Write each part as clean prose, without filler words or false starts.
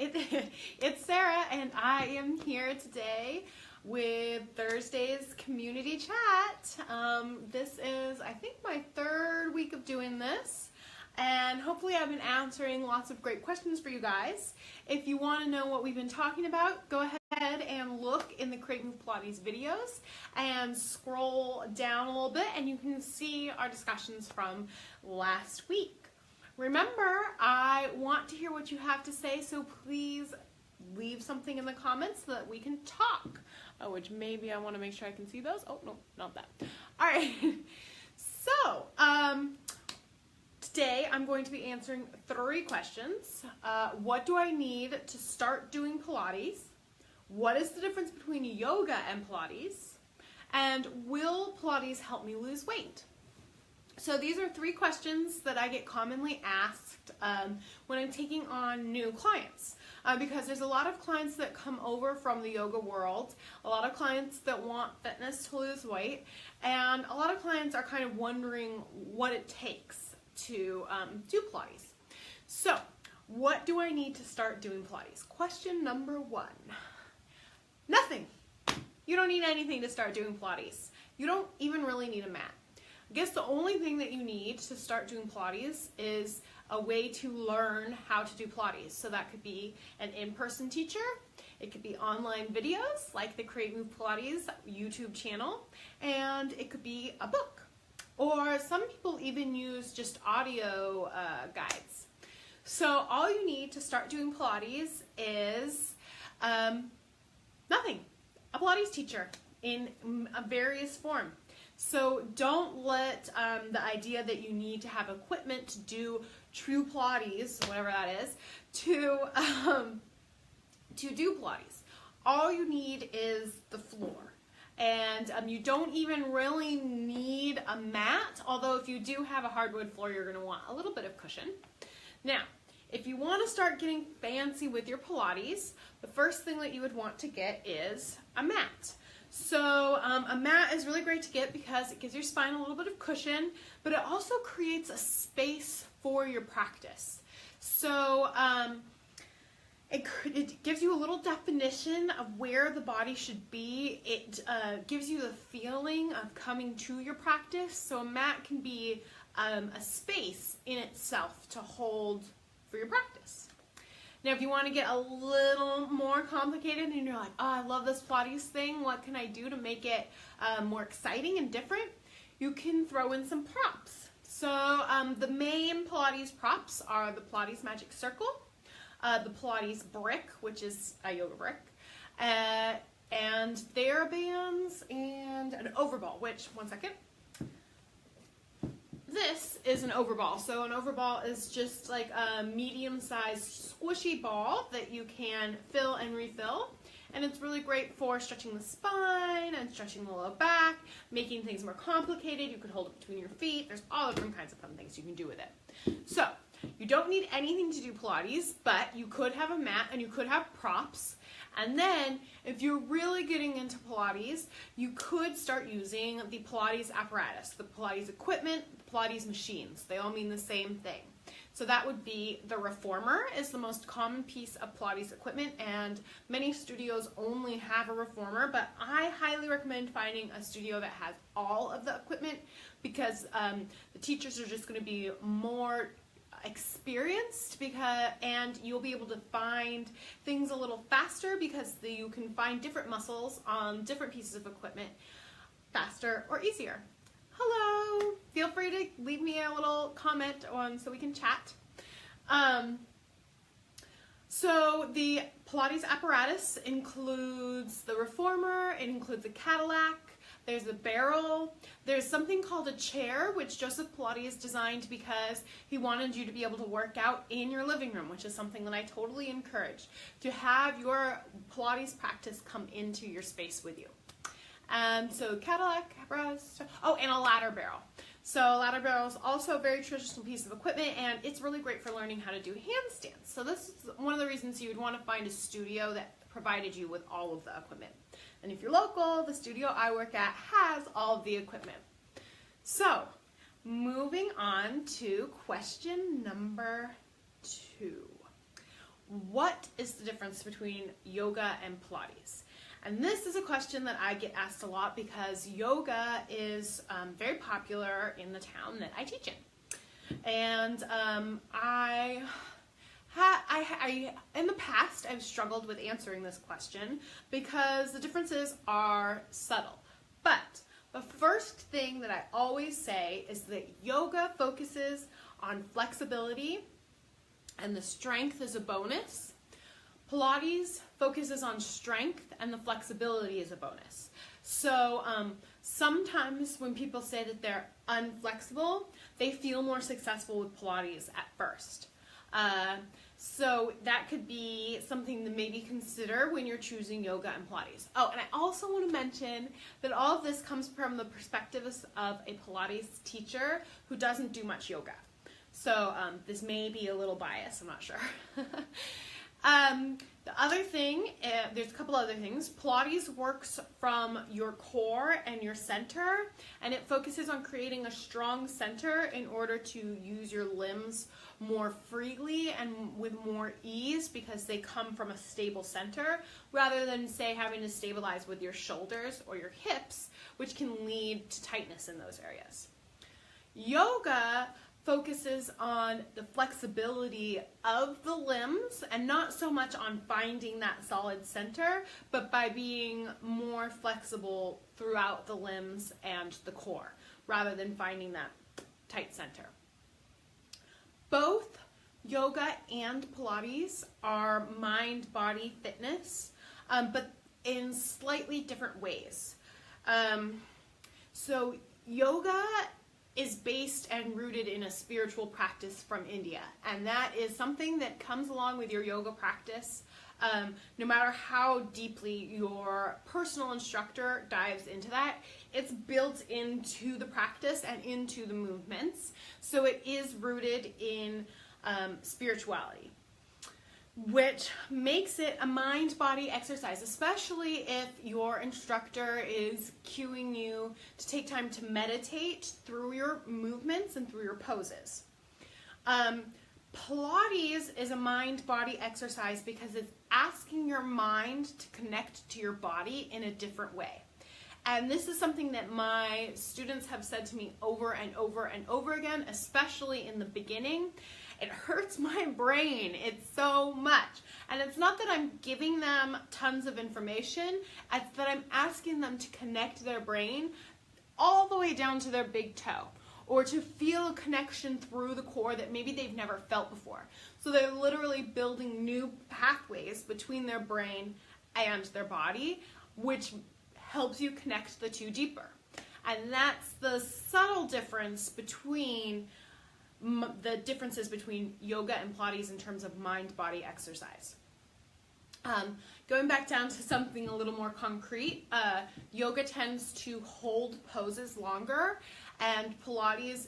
It's Sarah, and I am here today with Thursday's community chat. This is, I think, my third week of doing this, and hopefully I've been answering lots of great questions for you guys. If you want to know what we've been talking about, go ahead and look in the Create Move Pilates videos and scroll down a little bit, and you can see our discussions from last week. Remember, I want to hear what you have to say, so please leave something in the comments so that we can talk. Which maybe I want to make sure I can see those. Oh, no, not that. All right. So, today I'm going to be answering 3 questions. What do I need to start doing Pilates? What is the difference between yoga and Pilates? And will Pilates help me lose weight? So these are 3 questions that I get commonly asked when I'm taking on new clients, because there's a lot of clients that come over from the yoga world, a lot of clients that want fitness to lose weight, and a lot of clients are kind of wondering what it takes to do Pilates. So what do I need to start doing Pilates? Question number 1. Nothing. You don't need anything to start doing Pilates. You don't even really need a mat. I guess the only thing that you need to start doing Pilates is a way to learn how to do Pilates. So that could be an in-person teacher, it could be online videos like the Create Move Pilates YouTube channel, and it could be a book. Or some people even use just audio guides. So all you need to start doing Pilates is nothing. A Pilates teacher in a various form. So don't let the idea that you need to have equipment to do true Pilates, whatever that is, to do Pilates. All you need is the floor. And you don't even really need a mat, although if you do have a hardwood floor, you're going to want a little bit of cushion. Now, if you want to start getting fancy with your Pilates, the first thing that you would want to get is a mat. So a mat is really great to get because it gives your spine a little bit of cushion, but it also creates a space for your practice. So it gives you a little definition of where the body should be. It gives you the feeling of coming to your practice. So a mat can be a space in itself to hold for your practice. Now, if you want to get a little more complicated and you're like, oh, I love this Pilates thing, what can I do to make it more exciting and different? You can throw in some props. So the main Pilates props are the Pilates Magic Circle, the Pilates Brick, which is a yoga brick, and TheraBands, and an overball, which, one second. This is an overball. So an overball is just like a medium-sized squishy ball that you can fill and refill. And it's really great for stretching the spine and stretching the low back, making things more complicated. You could hold it between your feet. There's all different kinds of fun things you can do with it. So you don't need anything to do Pilates, but you could have a mat and you could have props. And then, if you're really getting into Pilates, you could start using the Pilates apparatus, the Pilates equipment, the Pilates machines. They all mean the same thing. So that would be the reformer is the most common piece of Pilates equipment, and many studios only have a reformer, but I highly recommend finding a studio that has all of the equipment because the teachers are just going to be more experienced and you'll be able to find things a little faster because you can find different muscles on different pieces of equipment faster or easier. Hello! Feel free to leave me a little comment so we can chat. So the Pilates apparatus includes the reformer, it includes a Cadillac, there's a barrel, there's something called a chair, which Joseph Pilates designed because he wanted you to be able to work out in your living room, which is something that I totally encourage, to have your Pilates practice come into your space with you. So Cadillac, oh, and a ladder barrel. So a ladder barrel is also a very traditional piece of equipment, and it's really great for learning how to do handstands. So this is one of the reasons you would want to find a studio that provided you with all of the equipment. And if you're local, the studio I work at has all of the equipment. So moving on to question number 2. what is the difference between yoga and Pilates? And this is a question that I get asked a lot because yoga is very popular in the town that I teach in. And in the past, I've struggled with answering this question because the differences are subtle. But the first thing that I always say is that yoga focuses on flexibility and the strength is a bonus. Pilates focuses on strength and the flexibility is a bonus. So sometimes when people say that they're unflexible, they feel more successful with Pilates at first. So that could be something to maybe consider when you're choosing yoga and Pilates. Oh, and I also want to mention that all of this comes from the perspective of a Pilates teacher who doesn't do much yoga. So this may be a little biased, I'm not sure. The other thing, there's a couple other things. Pilates works from your core and your center, and it focuses on creating a strong center in order to use your limbs more freely and with more ease because they come from a stable center rather than, say, having to stabilize with your shoulders or your hips, which can lead to tightness in those areas. Yoga focuses on the flexibility of the limbs and not so much on finding that solid center, but by being more flexible throughout the limbs and the core rather than finding that tight center. Both yoga and Pilates are mind-body fitness, but in slightly different ways. So yoga is based and rooted in a spiritual practice from India, and that is something that comes along with your yoga practice. No matter how deeply your personal instructor dives into that, it's built into the practice and into the movements, so it is rooted in spirituality, which makes it a mind-body exercise, especially if your instructor is cueing you to take time to meditate through your movements and through your poses. Pilates is a mind-body exercise because it's asking your mind to connect to your body in a different way. And this is something that my students have said to me over and over and over again, especially in the beginning. It hurts my brain. It's so much. And it's not that I'm giving them tons of information, it's that I'm asking them to connect their brain all the way down to their big toe, or to feel a connection through the core that maybe they've never felt before. So they're literally building new pathways between their brain and their body, which helps you connect the two deeper. And that's the subtle difference between the differences between yoga and Pilates in terms of mind-body exercise. Going back down to something a little more concrete, yoga tends to hold poses longer, and Pilates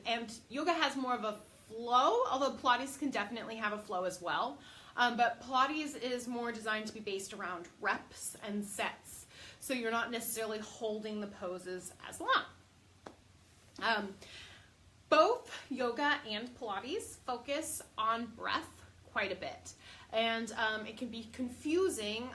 and yoga has more of a flow, although Pilates can definitely have a flow as well. But Pilates is more designed to be based around reps and sets, so you're not necessarily holding the poses as long. Both yoga and Pilates focus on breath quite a bit, and it can be confusing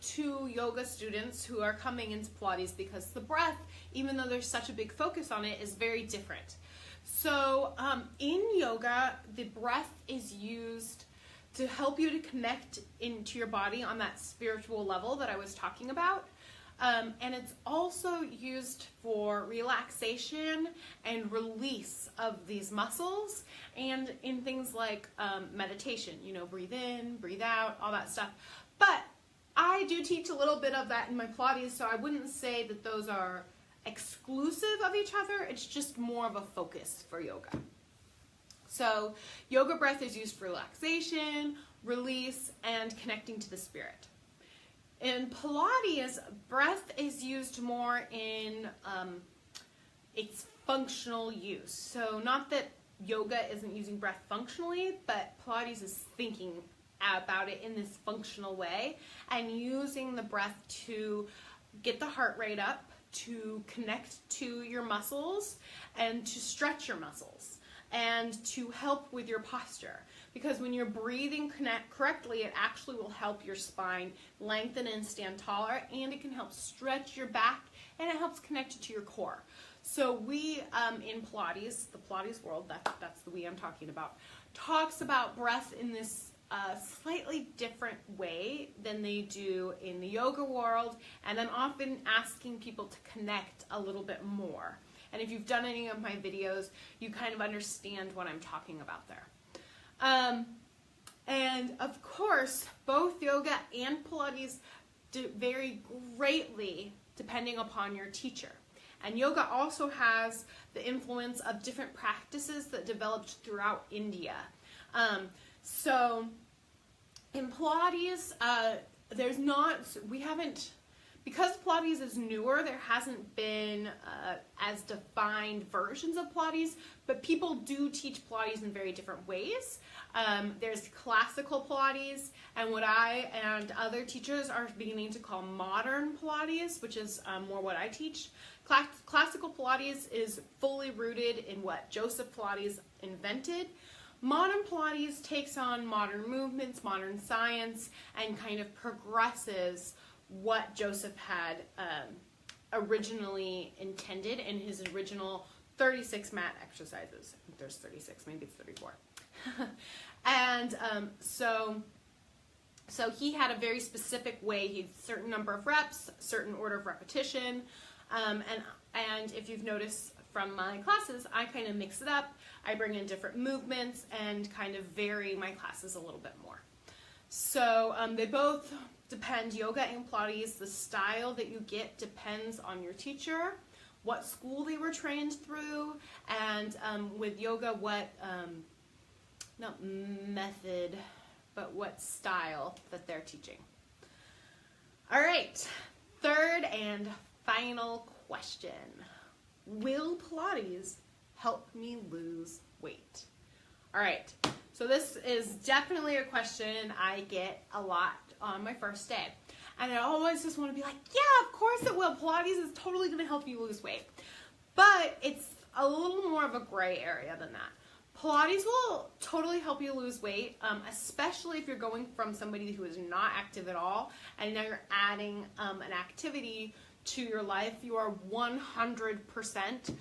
to yoga students who are coming into Pilates because the breath, even though there's such a big focus on it, is very different. So in yoga, the breath is used to help you to connect into your body on that spiritual level that I was talking about. And it's also used for relaxation and release of these muscles, and in things like meditation, breathe in, breathe out, all that stuff. But I do teach a little bit of that in my Pilates, so I wouldn't say that those are exclusive of each other. It's just more of a focus for yoga. So yoga breath is used for relaxation, release, and connecting to the spirit. In Pilates, breath is used more in its functional use. So not that yoga isn't using breath functionally, but Pilates is thinking about it in this functional way and using the breath to get the heart rate up, to connect to your muscles, and to stretch your muscles. and to help with your posture. Because when you're breathing correctly, it actually will help your spine lengthen and stand taller, and it can help stretch your back, and it helps connect it to your core. So we, in Pilates, the Pilates world, that's the we I'm talking about, talks about breath in this slightly different way than they do in the yoga world, and I'm often asking people to connect a little bit more. And if you've done any of my videos, you kind of understand what I'm talking about there. And of course, both yoga and Pilates vary greatly depending upon your teacher. And yoga also has the influence of different practices that developed throughout India. So in Pilates, because Pilates is newer, there hasn't been as defined versions of Pilates, but people do teach Pilates in very different ways. There's classical Pilates, and what I and other teachers are beginning to call modern Pilates, which is more what I teach. Classical Pilates is fully rooted in what Joseph Pilates invented. Modern Pilates takes on modern movements, modern science, and kind of progresses what Joseph had originally intended in his original 36 mat exercises. I think there's 36, maybe it's 34. And so he had a very specific way. He had a certain number of reps, certain order of repetition, and if you've noticed from my classes, I kind of mix it up. I bring in different movements and kind of vary my classes a little bit more. So they both depend, yoga and Pilates, the style that you get depends on your teacher, what school they were trained through, and with yoga, what, not method, but what style that they're teaching. All right, third and final question. Will Pilates help me lose weight? All right, so this is definitely a question I get a lot on my first day. And I always just want to be like, yeah, of course it will. Pilates is totally going to help you lose weight. But it's a little more of a gray area than that. Pilates will totally help you lose weight, especially if you're going from somebody who is not active at all, and now you're adding an activity to your life. You are 100%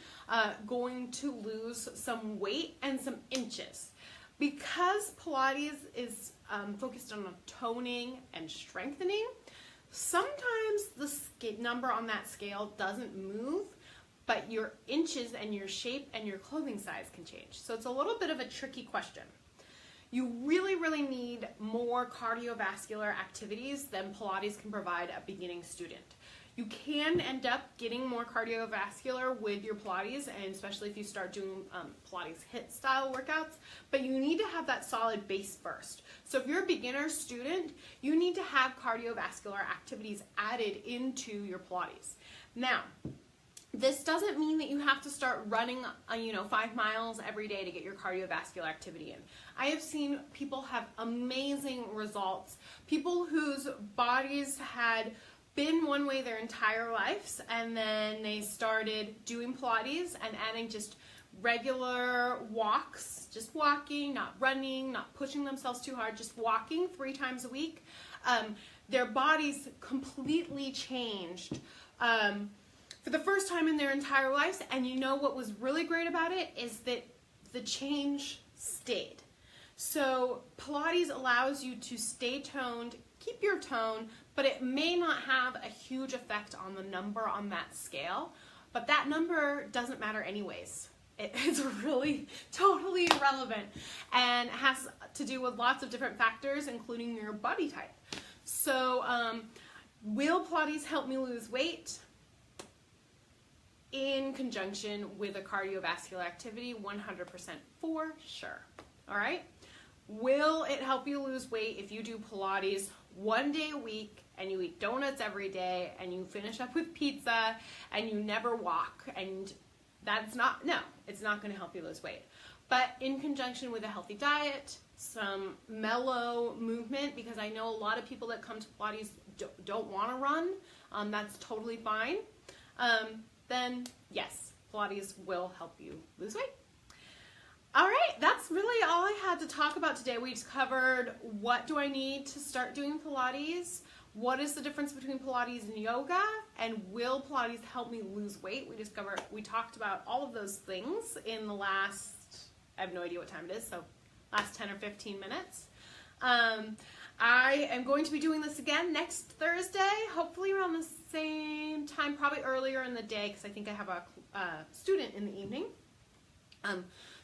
going to lose some weight and some inches. Because Pilates is focused on toning and strengthening, sometimes the number on that scale doesn't move, but your inches and your shape and your clothing size can change. So it's a little bit of a tricky question. You really, really need more cardiovascular activities than Pilates can provide a beginning student. You can end up getting more cardiovascular with your Pilates, and especially if you start doing Pilates HIIT style workouts, but you need to have that solid base first. So if you're a beginner student, you need to have cardiovascular activities added into your Pilates. Now, this doesn't mean that you have to start running 5 miles every day to get your cardiovascular activity in. I have seen people have amazing results, people whose bodies had been one way their entire lives, and then they started doing Pilates and adding just regular walks, just walking, not running, not pushing themselves too hard, just walking 3 times a week. Their bodies completely changed for the first time in their entire lives, and you know what was really great about it is that the change stayed. So Pilates allows you to stay toned, keep your tone, but it may not have a huge effect on the number on that scale, but that number doesn't matter anyways. It's really totally irrelevant and has to do with lots of different factors, including your body type. So will Pilates help me lose weight? In conjunction with a cardiovascular activity, 100% for sure. All right? Will it help you lose weight if you do Pilates 1 day a week and you eat donuts every day and you finish up with pizza and you never walk? And it's not going to help you lose weight. But in conjunction with a healthy diet, some mellow movement, because I know a lot of people that come to Pilates don't want to run, that's totally fine. Then yes, Pilates will help you lose weight. All right, that's really all I had to talk about today. We just covered what do I need to start doing Pilates, what is the difference between Pilates and yoga, and will Pilates help me lose weight? We talked about all of those things in the last, I have no idea what time it is, so last 10 or 15 minutes. I am going to be doing this again next Thursday, hopefully around the same time, probably earlier in the day, because I think I have a student in the evening.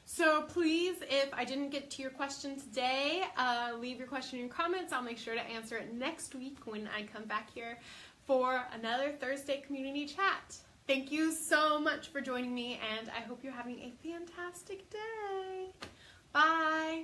So please, if I didn't get to your question today, leave your question in your comments. I'll make sure to answer it next week when I come back here for another Thursday community chat. Thank you so much for joining me, and I hope you're having a fantastic day. Bye.